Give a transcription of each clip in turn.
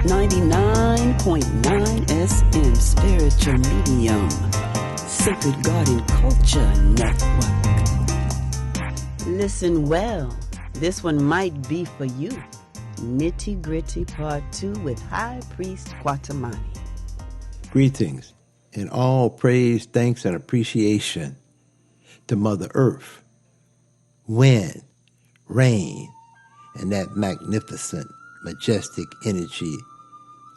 99.9 SM Spiritual Medium, Sacred Garden Culture Network. Listen well, this one might be for you. Nitty Gritty Part 2 with High Priest Kwatamani. Greetings and all praise, thanks, and appreciation to Mother Earth, wind, rain, and that magnificent, majestic energy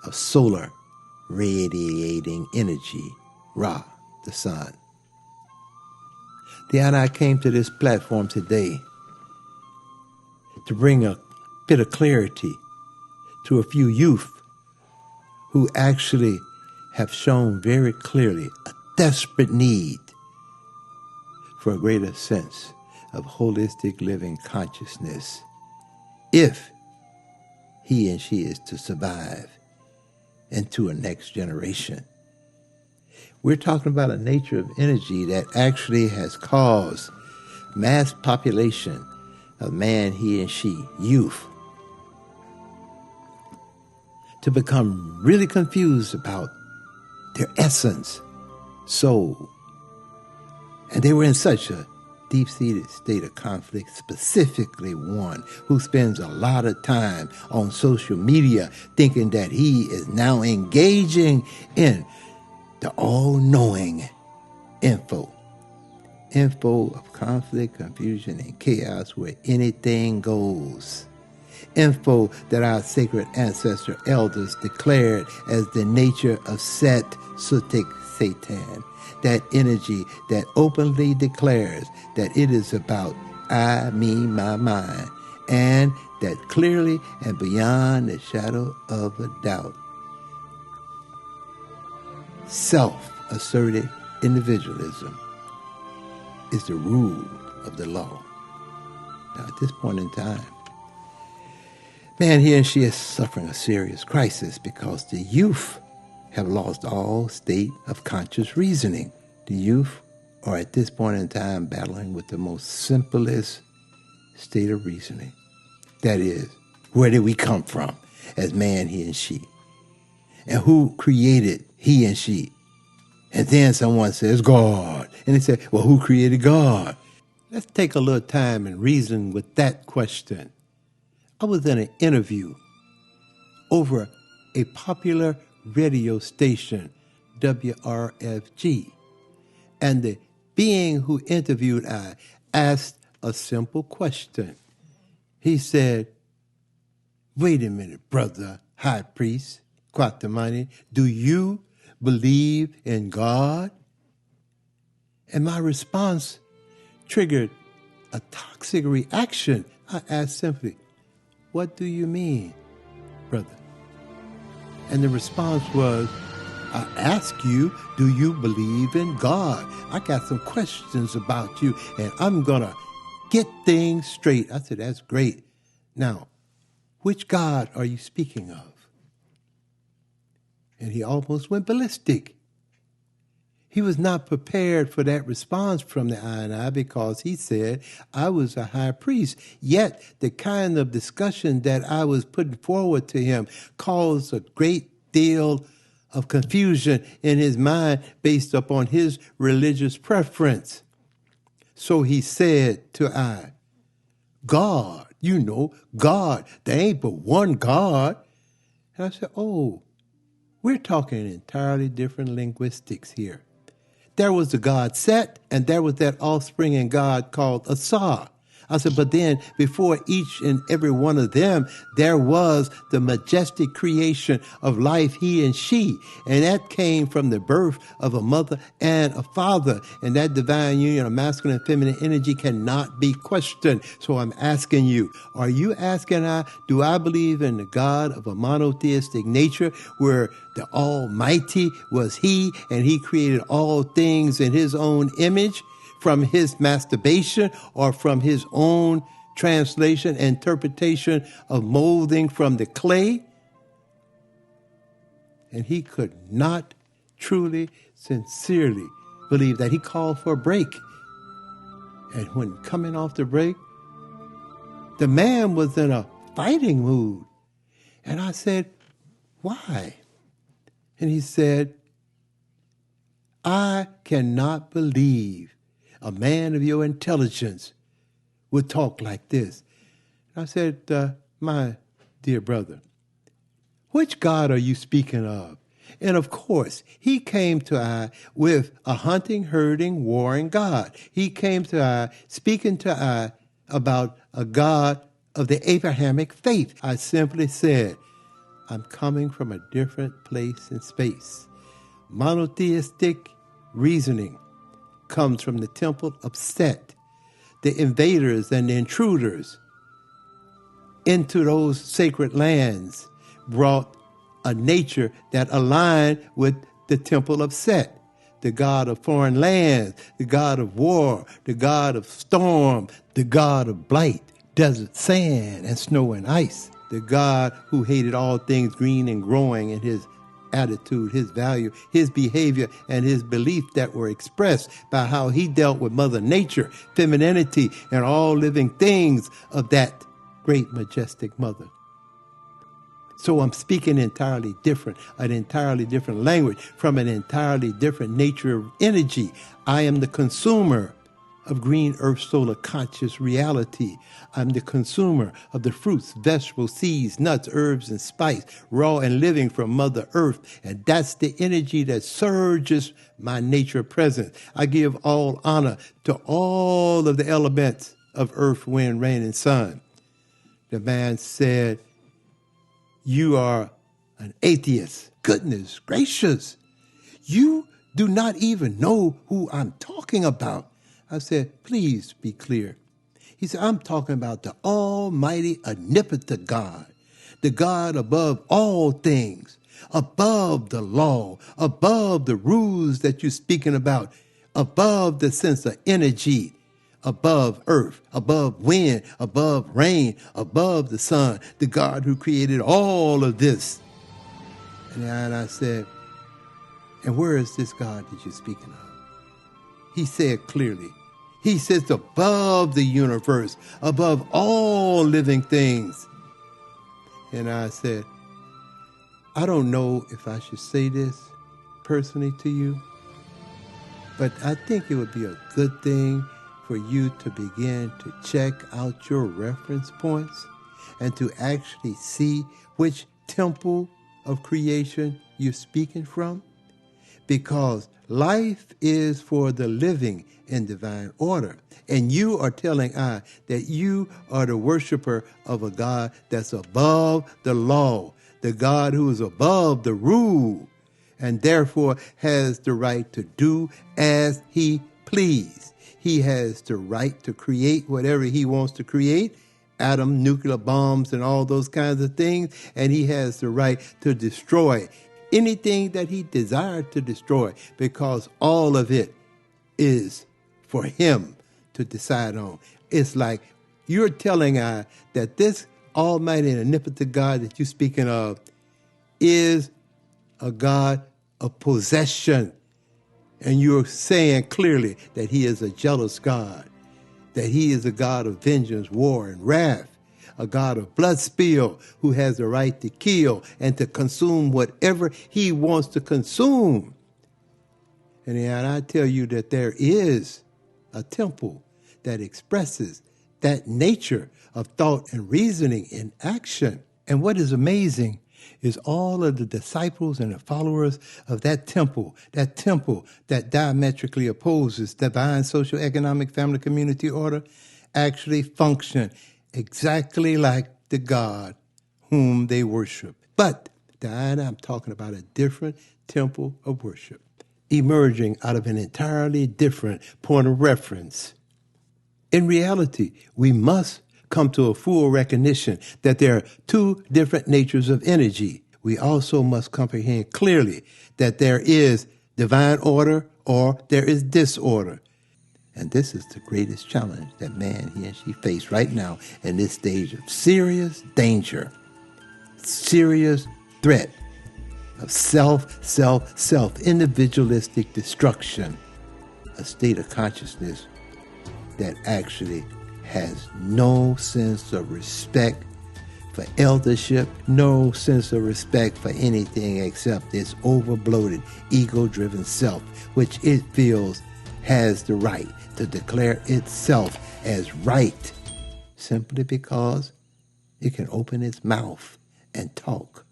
of solar radiating energy, Ra, the sun. The honor I came to this platform today to bring a bit of clarity to a few youth who actually have shown very clearly a desperate need for a greater sense of holistic living consciousness if he and she is to survive into a next generation. We're talking about a nature of energy that actually has caused mass population of man, he and she, youth, to become really confused about their essence, soul. And they were in such a deep-seated state of conflict, specifically one who spends a lot of time on social media thinking that he is now engaging in the all-knowing info of conflict, confusion, and chaos where anything goes. Info that our sacred ancestor elders declared as the nature of Set, Sutik, Satan. That energy that openly declares that it is about I, me, my mind, and that clearly and beyond the shadow of a doubt, self-asserted individualism is the rule of the law. Now, at this point in time, man, he and she is suffering a serious crisis because the youth have lost all state of conscious reasoning. The youth are at this point in time battling with the most simplest state of reasoning. That is, where did we come from as man, he and she? And who created he and she? And then someone says, God. And they say, well, who created God? Let's take a little time and reason with that question. I was in an interview over a popular radio station, WRFG. And the being who interviewed I asked a simple question. He said, wait a minute, brother, High Priest Kwatamani, do you believe in God? And my response triggered a toxic reaction. I asked simply, what do you mean, brother? And the response was, I ask you, do you believe in God? I got some questions about you, and I'm going to get things straight. I said, that's great. Now, which God are you speaking of? And he almost went ballistic. He was not prepared for that response from the I because he said I was a high priest. Yet the kind of discussion that I was putting forward to him caused a great deal of confusion in his mind based upon his religious preference. So he said to I, God, God, there ain't but one God. And I said, oh, we're talking entirely different linguistics here. There was the God Set, and there was that offspring in God called Asa. I said, but then before each and every one of them, there was the majestic creation of life, he and she. And that came from the birth of a mother and a father. And that divine union of masculine and feminine energy cannot be questioned. So I'm asking you, are you asking do I believe in the God of a monotheistic nature where the Almighty was he and he created all things in his own image? From his masturbation or from his own translation, interpretation of molding from the clay? And he could not truly, sincerely believe that. He called for a break. And when coming off the break, the man was in a fighting mood. And I said, why? And he said, I cannot believe a man of your intelligence would talk like this. I said, my dear brother, which God are you speaking of? And of course, he came to I with a hunting, herding, warring God. He came to I, speaking to I about a God of the Abrahamic faith. I simply said, I'm coming from a different place in space. Monotheistic reasoning comes from the temple of Set. The invaders and the intruders into those sacred lands brought a nature that aligned with the temple of Set, the god of foreign lands, the god of war, the god of storm, the god of blight, desert sand, and snow and ice, the god who hated all things green and growing in his attitude, his value, his behavior, and his belief that were expressed by how he dealt with Mother Nature, femininity, and all living things of that great, majestic mother. So I'm speaking entirely different, an entirely different language from an entirely different nature of energy. I am the consumer of green earth solar conscious reality. I'm the consumer of the fruits, vegetables, seeds, nuts, herbs, and spice, raw and living from Mother Earth. And that's the energy that surges my nature presence. I give all honor to all of the elements of earth, wind, rain, and sun. The man said, you are an atheist. Goodness gracious. You do not even know who I'm talking about. I said, please be clear. He said, I'm talking about the almighty, omnipotent God, the God above all things, above the law, above the rules that you're speaking about, above the sense of energy, above earth, above wind, above rain, above the sun, the God who created all of this. And I said, and where is this God that you're speaking of? He said clearly, he sits above the universe, above all living things. And I said, I don't know if I should say this personally to you, but I think it would be a good thing for you to begin to check out your reference points and to actually see which temple of creation you're speaking from. Because life is for the living in divine order. And you are telling I that you are the worshiper of a God that's above the law, the God who is above the rule, and therefore has the right to do as he please. He has the right to create whatever he wants to create, atom, nuclear bombs, and all those kinds of things, and he has the right to destroy anything that he desired to destroy, because all of it is for him to decide on. It's like you're telling I that this almighty and omnipotent God that you're speaking of is a God of possession. And you're saying clearly that he is a jealous God, that he is a God of vengeance, war, and wrath, a God of blood spill who has the right to kill and to consume whatever he wants to consume. And I tell you that there is a temple that expresses that nature of thought and reasoning in action. And what is amazing is all of the disciples and the followers of that temple that diametrically opposes divine social, economic, family, community order, actually function exactly like the God whom they worship. But Diana, I'm talking about a different temple of worship, emerging out of an entirely different point of reference. In reality, we must come to a full recognition that there are two different natures of energy. We also must comprehend clearly that there is divine order or there is disorder. And this is the greatest challenge that man, he and she face right now in this stage of serious danger, serious threat of self, individualistic destruction, a state of consciousness that actually has no sense of respect for eldership, no sense of respect for anything except its overbloated, ego-driven self, which it feels has the right to declare itself as right, simply because it can open its mouth and talk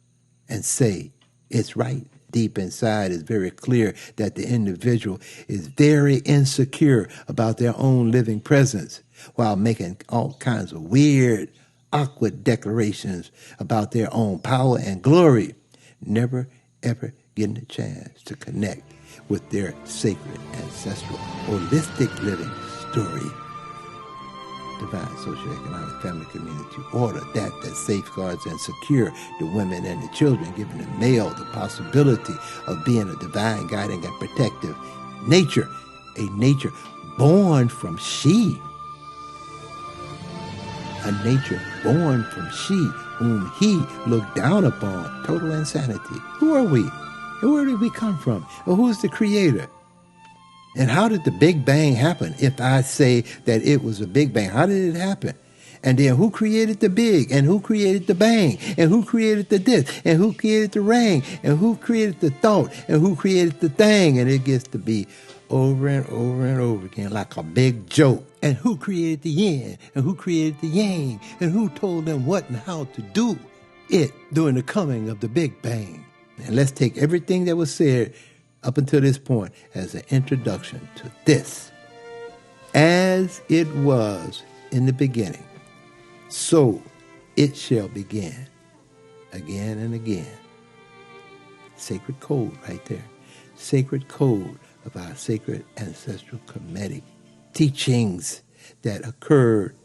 and say it's right. Deep inside, it's very clear that the individual is very insecure about their own living presence, while making all kinds of weird, awkward declarations about their own power and glory, never ever getting a chance to connect with their sacred, ancestral, holistic living story. Divine socioeconomic family community order that safeguards and secure the women and the children, giving the male the possibility of being a divine, guiding, and protective nature, a nature born from she, a nature born from she, whom he looked down upon. Total insanity. Who are we? And where did we come from? Or who's the creator? And how did the Big Bang happen? If I say that it was a Big Bang, how did it happen? And then who created the big? And who created the bang? And who created the this? And who created the ring? And who created the thought? And who created the thing? And it gets to be over and over and over again like a big joke. And who created the yin? And who created the yang? And who told them what and how to do it during the coming of the Big Bang? And let's take everything that was said up until this point as an introduction to this. As it was in the beginning, so it shall begin again and again. Sacred code right there. Sacred code of our sacred ancestral Kemetic teachings that occurred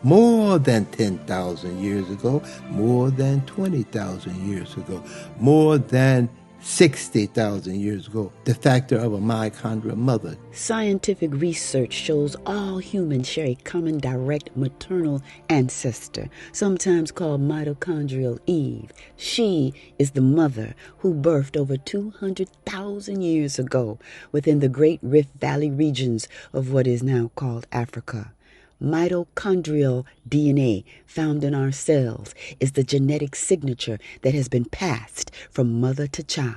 more than 10,000 years ago, more than 20,000 years ago, more than 60,000 years ago, the factor of a mitochondrial mother. Scientific research shows all humans share a common direct maternal ancestor, sometimes called mitochondrial Eve. She is the mother who birthed over 200,000 years ago within the Great Rift Valley regions of what is now called Africa. Mitochondrial DNA found in our cells is the genetic signature that has been passed from mother to child.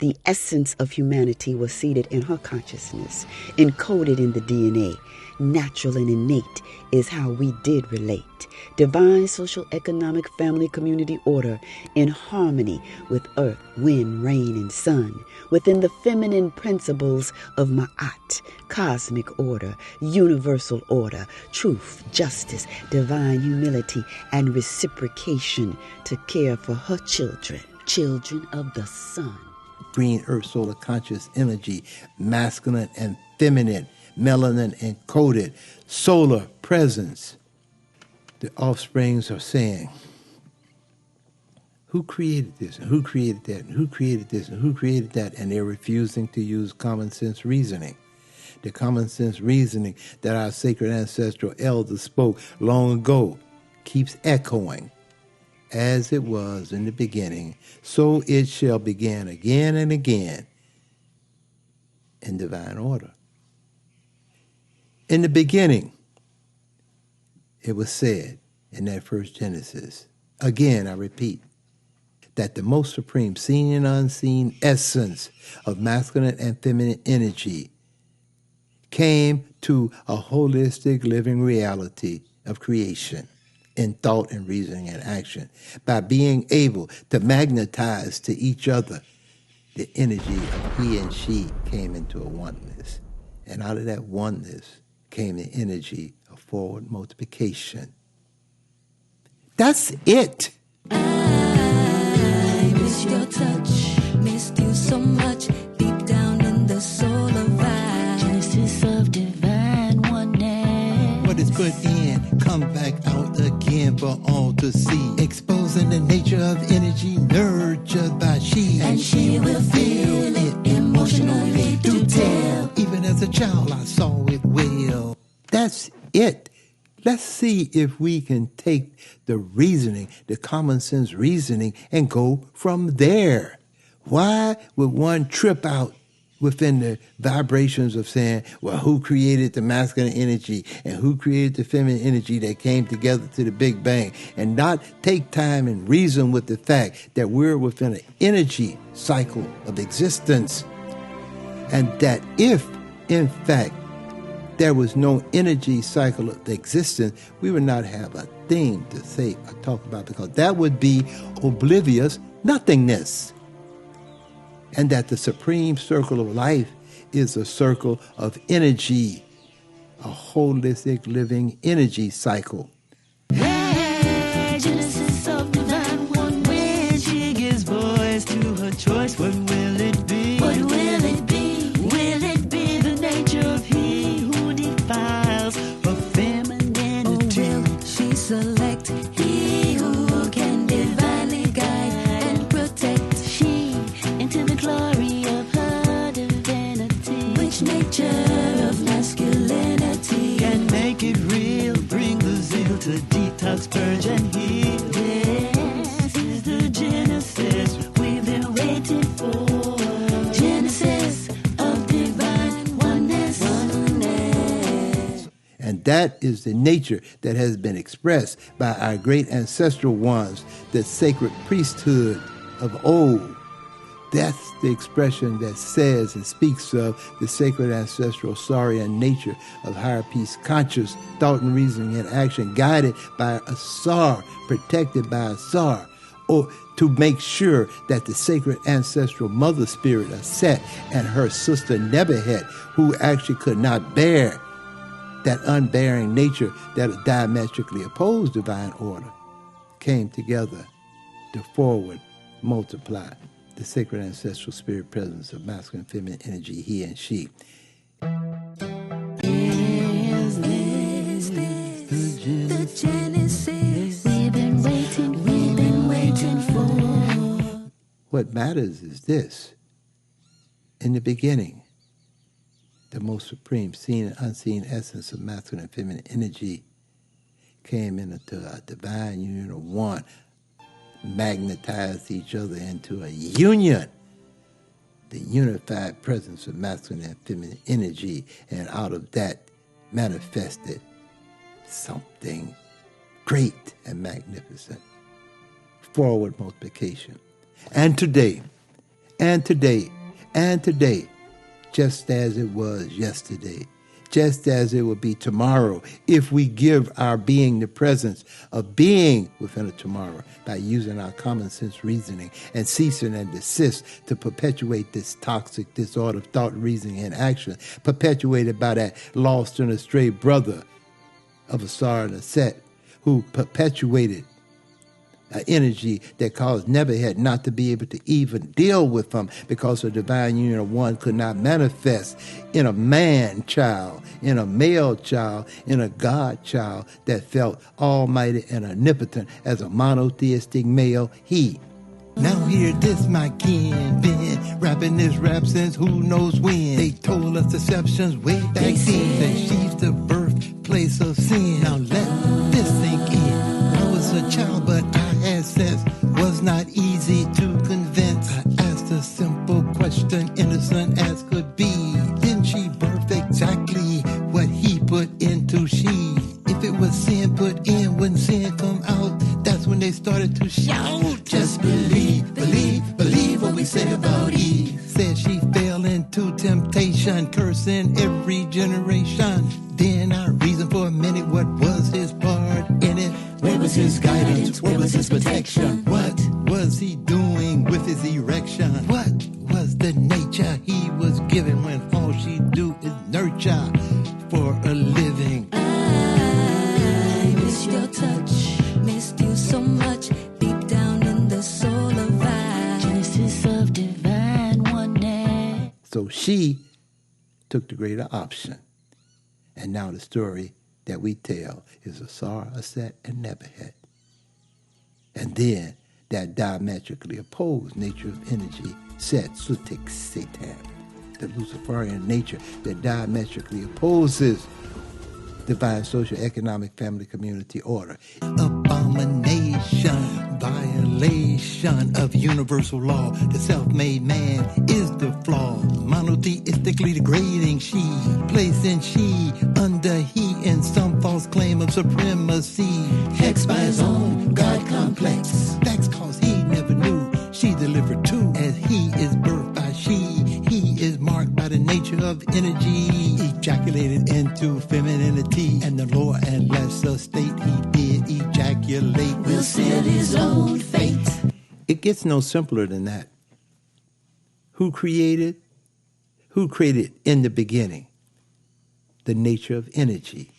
The essence of humanity was seated in her consciousness, encoded in the DNA. Natural and innate is how we did relate. Divine social, economic, family, community order in harmony with earth, wind, rain, and sun, within the feminine principles of Ma'at, cosmic order, universal order, truth, justice, divine humility, and reciprocation to care for her children, children of the sun. Green earth solar conscious energy, masculine and feminine, melanin encoded, solar presence. The offsprings are saying, who created this, and who created that, and who created this, and who created that? And they're refusing to use common sense reasoning. The common sense reasoning that our sacred ancestral elders spoke long ago keeps echoing. As it was in the beginning, so it shall begin again and again in divine order. In the beginning, it was said in that first Genesis, again I repeat, that the most supreme seen and unseen essence of masculine and feminine energy came to a holistic living reality of creation in thought and reasoning and action by being able to magnetize to each other the energy of he and she came into a oneness. And out of that oneness came the energy of forward multiplication. That's it. I miss your touch, missed you so much, deep down in the soul of I. Genesis of divine oneness. What is put in, come back out again for all to see. Exposing the nature of energy nurtured by she. And she will feel it emotionally to tell. Even as a child I saw it well. That's it. Let's see if we can take the reasoning, the common sense reasoning, and go from there. Why would one trip out within the vibrations of saying, well, who created the masculine energy and who created the feminine energy that came together to the Big Bang, and not take time and reason with the fact that we're within an energy cycle of existence, and that if, in fact, there was no energy cycle of existence, we would not have a thing to say or talk about, because that would be oblivious nothingness. And that the supreme circle of life is a circle of energy, a holistic living energy cycle. Hey, Genesis of divine one. When she gives voice to her choice, what will it be? What will it be? Will it be the nature of he who defiles her femininity? Or will she select he who can divinely guide and protect she into the glory of her divinity? Which nature of masculinity can make it real, bring the zeal to detox, purge and heal? This is the Genesis we've been waiting for. Genesis of divine oneness. And that is the nature that has been expressed by our great ancestral ones, the sacred priesthood of old. That's the expression that says and speaks of the sacred ancestral Saurian nature of higher peace, conscious thought and reasoning and action, guided by a Sar, protected by a Sar, or to make sure that the sacred ancestral mother spirit of Set and her sister Nebuchadnezzar, who actually could not bear that unbearing nature that diametrically opposed divine order, came together to forward multiply the sacred ancestral spirit presence of masculine and feminine energy, he and she. Is this the Genesis we've been waiting for? What matters is this. In the beginning, the most supreme seen and unseen essence of masculine and feminine energy came into a divine union of one, magnetized each other into a union, the unified presence of masculine and feminine energy, and out of that manifested something great and magnificent, forward multiplication. And today, just as it was yesterday, just as it will be tomorrow, if we give our being the presence of being within a tomorrow by using our common sense reasoning and ceasing and desist to perpetuate this toxic disorder of thought, reasoning, and action, perpetuated by that lost and astray brother of Asar and Aset, who perpetuated an energy that caused Nebuchadnezzar not to be able to even deal with them, because the divine union of one could not manifest in a man child, in a male child, in a God child that felt almighty and omnipotent as a monotheistic male he. Now hear this, my kin, been rapping this rap since who knows when. They told us deceptions way back then, that she's the birthplace of sin. Now let this sink in. I was a child, but I had sense, was not easy to convince. I asked a simple question, innocent as could be. Didn't she birth exactly what he put into she? If it was sin put in, wouldn't sin come out? That's when they started to shout. Just believe, believe, believe what we say about Eve. Said she fell into temptation, cursing every generation. Then I reasoned for a minute, what was his part in it? Where was his guidance? Where was his protection? What was he doing with his erection? What was the nature he was given when all she do is nurture for a living? I miss your touch, missed you so much, deep down in the soul of I. Genesis of divine oneness. So she took the greater option. And now the story that we tell is Asar, Aset, and Nebuchadnezzar. And then that diametrically opposed nature of energy, Set, Sutik, Satan, the Luciferian nature that diametrically opposes divine social, economic, family, community order. abomination, violation of universal law. The self-made man is the flaw, monotheistically degrading she, placing she under he in some false claim of supremacy. Hexed by his own God complex, that's cause he never knew she delivered too, as he is birthed by she. He is marked by the nature of energy, ejaculated into femininity, and the lower and lesser state he did ejaculate will seal his own fate. It gets no simpler than that. Who created? Who created in the beginning? The nature of energy.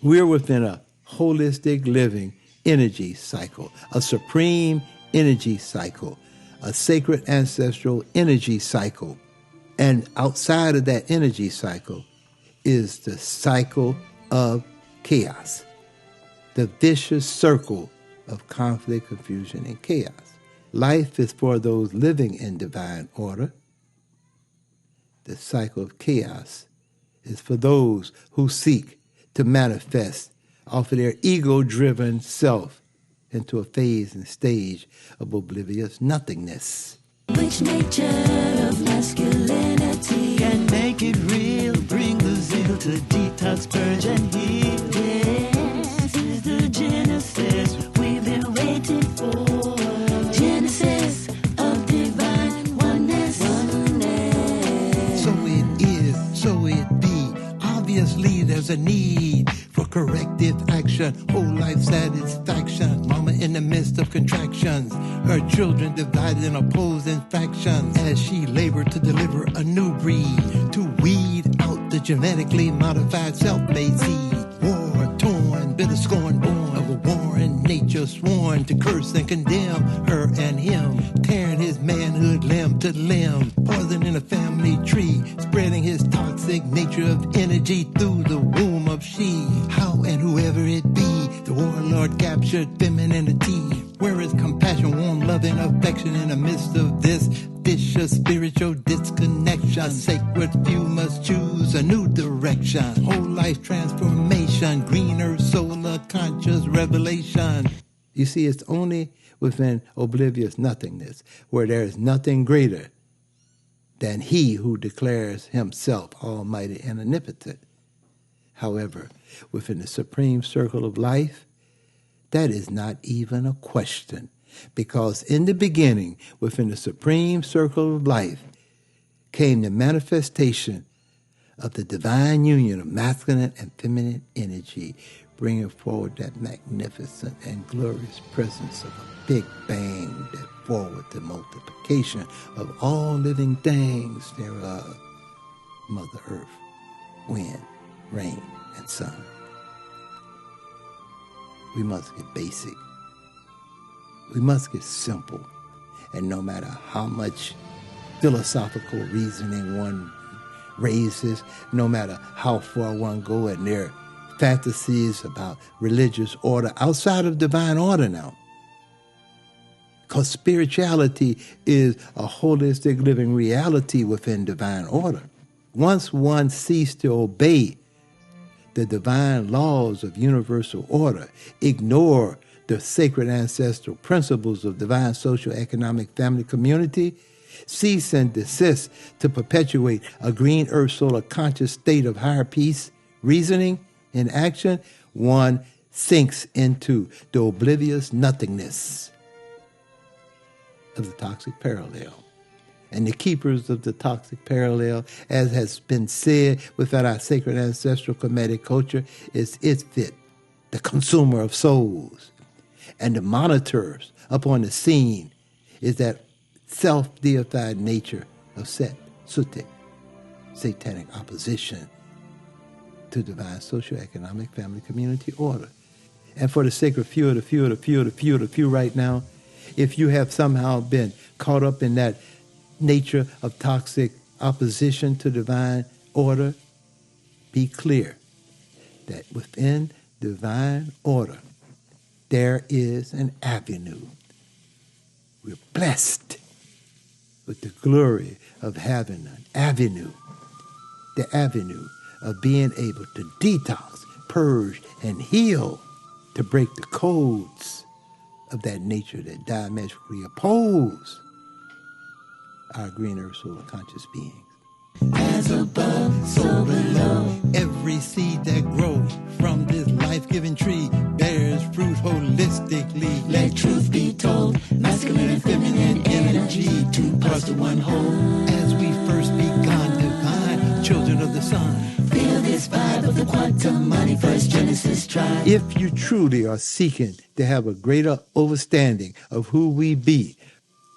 We're within a holistic living energy cycle, a supreme energy cycle, a sacred ancestral energy cycle. And outside of that energy cycle is the cycle of chaos, the vicious circle of conflict, confusion, and chaos. Life is for those living in divine order. The cycle of chaos is for those who seek to manifest off of their ego-driven self into a phase and stage of oblivious nothingness. Which nature of masculinity can make it real? Bring the zeal to detox, purge, and heal. This is the genesis we've been waiting for. Genesis of divine oneness. So it is, so it be. Obviously there's a need for corrective action, whole life satisfaction. Mama in the midst of contractions, her children divided in opposing factions, as she labored to deliver a new breed, to weed out the genetically modified self-made seed. War torn, bitter scorn born of a warring nature sworn to curse and condemn her and him, tearing his manhood limb to limb, poison in a family tree, spreading his toxic nature of energy through the womb of she. How and whoever it be, the warlord captured femininity. Where is compassion, warm, loving affection in the midst of this vicious spiritual disconnection? Sacred few must choose a new direction, whole life transformation, green earth, solar, conscious revelation. You see, it's only within oblivious nothingness where there is nothing greater than he who declares himself almighty and omnipotent. However, within the supreme circle of life, that is not even a question, because in the beginning, within the supreme circle of life, came the manifestation of the divine union of masculine and feminine energy, bringing forward that magnificent and glorious presence of a big bang that forward the multiplication of all living things thereof, Mother Earth, wind, rain, and sun. We must get basic. We must get simple. And no matter how much philosophical reasoning one raises, no matter how far one go in their fantasies about religious order outside of divine order now, because spirituality is a holistic living reality within divine order. Once one ceased to obey the divine laws of universal order, ignore the sacred ancestral principles of divine social, economic, family, community, cease and desist to perpetuate a green earth solar conscious state of higher peace, reasoning, and action, one sinks into the oblivious nothingness of the toxic parallel. And the keepers of the toxic parallel, as has been said within our sacred ancestral Kemetic culture, is Isfit, the consumer of souls. And the monitors upon the scene is that self-deified nature of Set, Sutek, satanic opposition to divine social, economic, family, community order. And for the sacred few of the few of the few of the few of the few right now, if you have somehow been caught up in that nature of toxic opposition to divine order, be clear that within divine order, there is an avenue. We're blessed with the glory of having an avenue, the avenue of being able to detox, purge, and heal, to to break the codes of that nature that diametrically oppose our green earth solar conscious beings. As above, so below. Every seed that grows from this life-giving tree bears fruit holistically. Let truth be told, masculine and feminine energy, two parts to one whole. As we first begun divine, children of the sun. Feel this vibe of the Kwatamani first Genesis tribe. If you truly are seeking to have a greater understanding of who we be,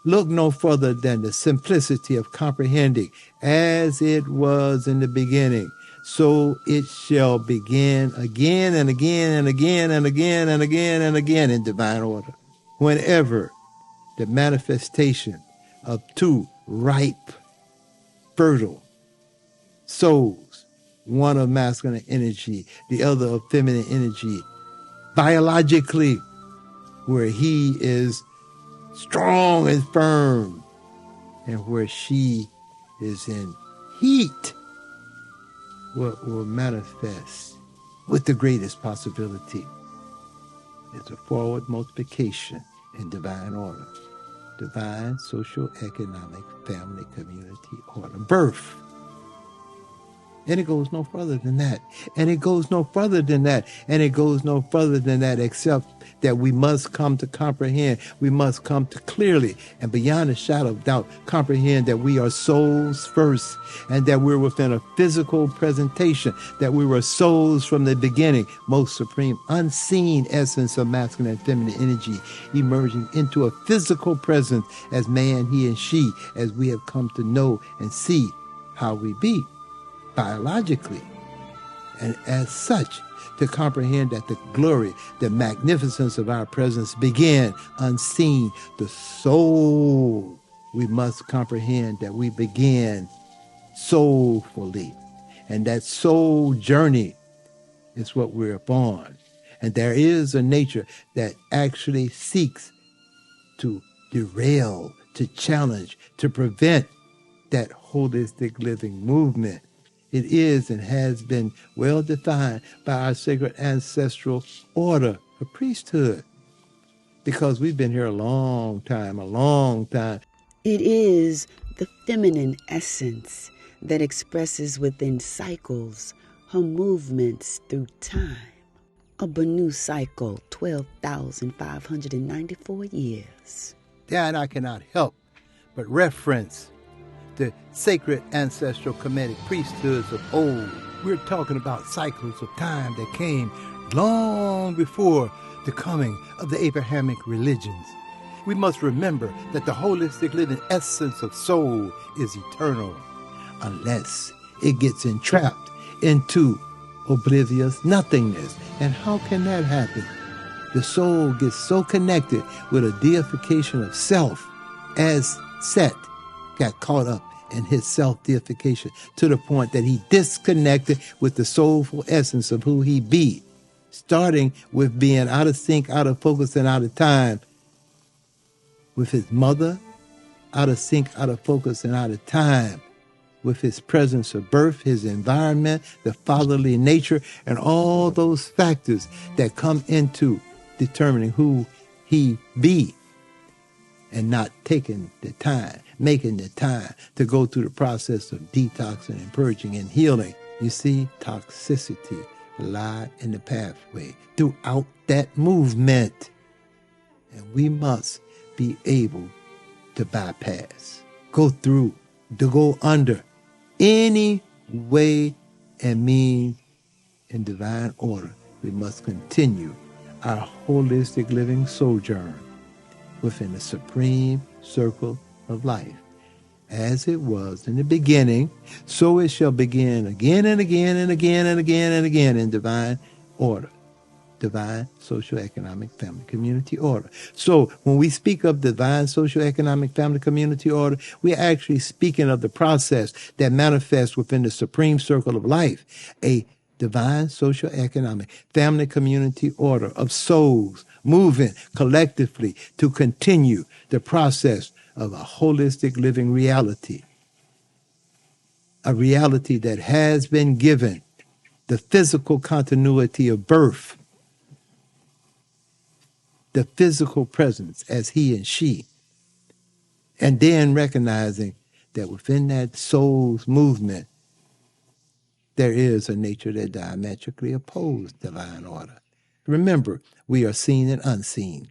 look no further than the simplicity of comprehending as it was in the beginning. So it shall begin again and again and again and again and again and again in divine order. Whenever the manifestation of two ripe, fertile souls, one of masculine energy, the other of feminine energy, biologically, where he is strong and firm, and where she is in heat, what will manifest with the greatest possibility is a forward multiplication in divine order, divine, social, economic, family, community order, birth. And it goes no further than that. And it goes no further than that. And it goes no further than that, except that we must come to comprehend. We must come to clearly and beyond a shadow of doubt comprehend that we are souls first, and that we're within a physical presentation, that we were souls from the beginning, most supreme, unseen essence of masculine and feminine energy, emerging into a physical presence as man, he, and she, as we have come to know and see how we be biologically, and as such to comprehend that the glory, the magnificence of our presence began unseen. The soul, we must comprehend that we began soulfully, and that soul journey is what we're upon. And there is a nature that actually seeks to derail, to challenge, to prevent that holistic living movement. It is and has been well defined by our sacred ancestral order of priesthood, because we've been here a long time. It is the feminine essence that expresses within cycles her movements through time. A Banu cycle, 12,594 years. That I cannot help but reference the sacred ancestral Kemetic priesthoods of old. We're talking about cycles of time that came long before the coming of the Abrahamic religions. We must remember that the holistic living essence of soul is eternal, unless it gets entrapped into oblivious nothingness. And how can that happen? The soul gets so connected with a deification of self, as Set got caught up in his self-deification to the point that he disconnected with the soulful essence of who he be, starting with being out of sync, out of focus, and out of time with his mother, out of sync, out of focus, and out of time with his presence of birth, his environment, the fatherly nature, and all those factors that come into determining who he be, and not taking the time, making the time to go through the process of detoxing and purging and healing. You see, toxicity lie in the pathway throughout that movement. And we must be able to bypass, go through, to go under any way and means in divine order. We must continue our holistic living sojourn within the supreme circle of life. As it was in the beginning, so it shall begin again and again and again and again and again in divine order. Divine, social, economic, family, community order. So when we speak of divine, social, economic, family, community order, we're actually speaking of the process that manifests within the supreme circle of life, a divine, social, economic, family, community order of souls moving collectively to continue the process of a holistic living reality, a reality that has been given the physical continuity of birth, the physical presence as he and she. And then recognizing that within that soul's movement, there is a nature that diametrically opposes divine order. Remember, we are seen and unseen.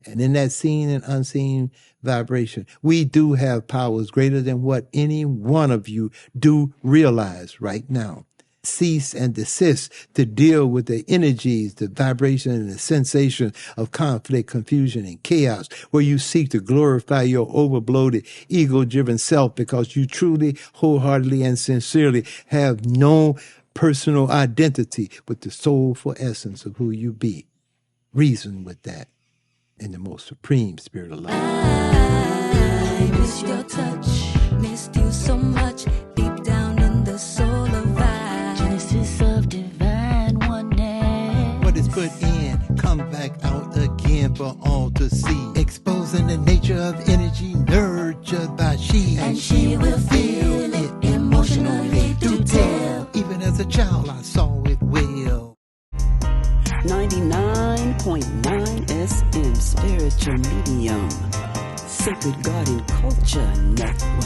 And in that seen and unseen vibration, we do have powers greater than what any one of you do realize right now. Cease and desist to deal with the energies, the vibration, and the sensation of conflict, confusion, and chaos, where you seek to glorify your overbloated, ego-driven self because you truly, wholeheartedly, and sincerely have no personal identity with the soulful essence of who you be. Reason with that in the most supreme spirit of love. I miss your touch, missed you so much, deep down in the soul of I. Genesis of divine oneness. What is put in, come back out again for all to see. Exposing the nature of energy nurtured by she. And she will feel it emotionally to tell. Even as a child I saw it well. 99.9 SM Spiritual Medium, Sacred Garden Culture Network.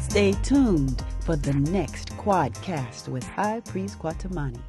Stay tuned for the next quadcast with I, Priest Kwatamani.